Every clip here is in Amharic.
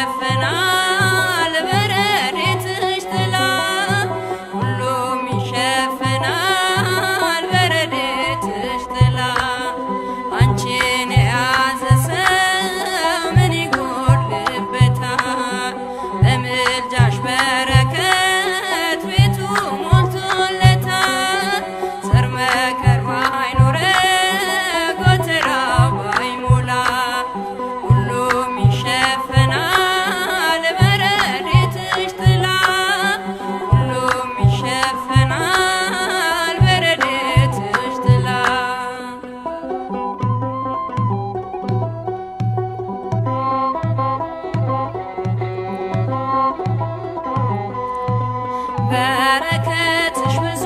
ይሸፍናል በረድኤትሽ ጥላ ሁሉም ይሸፍናል በረድኤትሽ ጥላ አንቺን የያዘ ሰው ምን ይጎድልበታል? በምልጃሽ በረከት ቤቱ ሞልቶለታል። ዘር መከር ባይኖረው ጎተራው ባይሞላ ሁሉም ይሸፈናል በረድኤትሽ ጥላ ሁሉም ይሸፈናል በረድኤትሽ ጥላ በረከትሽ ብዙ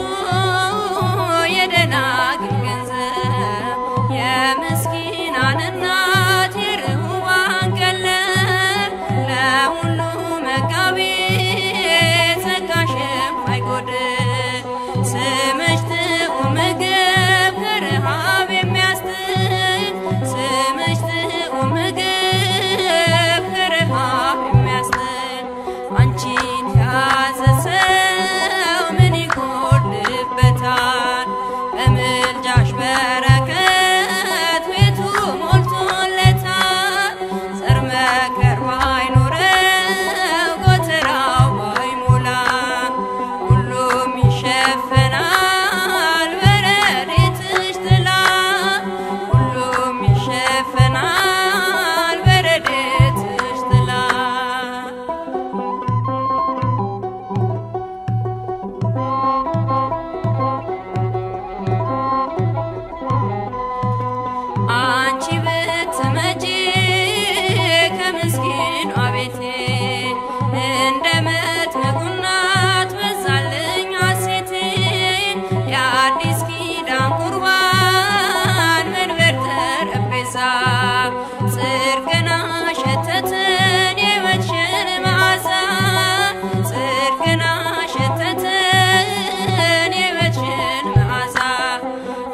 የደናግል ገንዘብ የምስኪናን እናት የርሁባን ቀለብ ለሁሉ መጋቢ ጸጋሽም አይጎድል ስምሽ ጥዑም ምግብ ከረሃብ የሚያስጥል ስምሽ ጥዑም ምግብ ከረሃብ የሚያስጥል አንቺን የያዘ ሰው ምን ይጎድልበታል? በምልጃሽ በረከት ቤቱ ሞልቶለታል። ዘር መከር ባይኖረው ጎተራው ባይሞላ ሁሉም ይሸፈናል በረድኤትሽ ጥላ ሁሉም ይሸፈናል በረድኤትሽ ጥላ አንቺ ብትመጪ ከምስኪኗ ቤቴ እንደ መጥምቁ እናት በዛልኝ ሐሴቴ የአዲስ ኪዳን ቁርባን መንበር ጠረጴዛ ጽድቅን አሸተትን የሕይወትሽን መዓዛ ጽድቅን አሸተትን የሕይወትሽን መዓዛ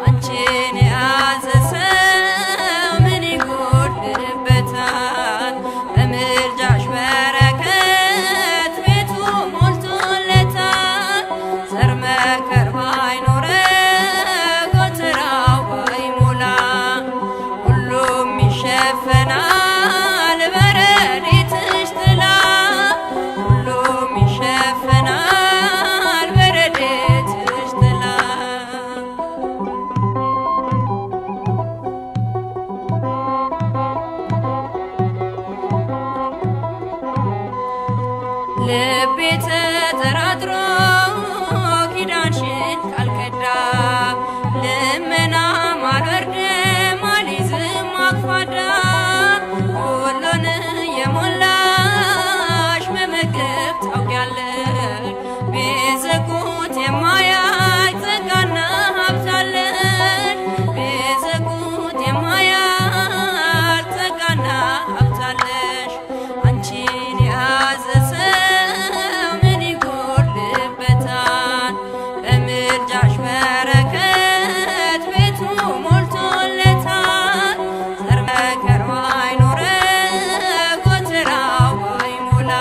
አንቺን የያዘ ሰው ምን ይጎድልበታል? በምልጃሽ በረከት ቤቱ ሞልቶለታል። ዘር መከር ባይኖረው ጎተራው ባይሞላ ሁሉም ይሸፈናል በረድኤትሽ ጥላ ሁሉም ይሸፈናል በረድኤትሽ ጥላ ልቤ ተጠራጥሮ ኪዳንሽን ካልከዳ ልመናም አልወርድም አልይዝም አክፋዳ ሁሉን የሞላሽ መመገብ ታውቂያለሽ ቢዘጉት የማያልቅ ጸጋና ሀብት አለሽ ቢዘጉት የማያልቅ ጸጋና ሀብት አለሽ አንቺን የያዘ ሰው ምን ይጎድልበታል? በምልጃሽ በረከት ቤቱ ሞልቶለታል። ዘር መከር ባይኖረው ጎተራው ባይሞላ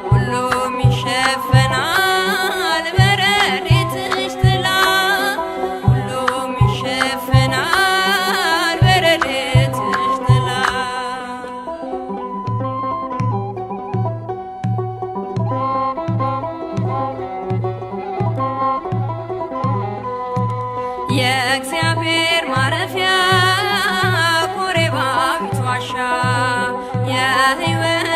ሁሉም ይሸፈናል በረድኤትሽ ጥላ ሁሉም ይሸፈናል በረድኤትሽ ጥላ የእግዚአብሔር ማረፊያ ኮሬባዊት ዋሻ የሕይወት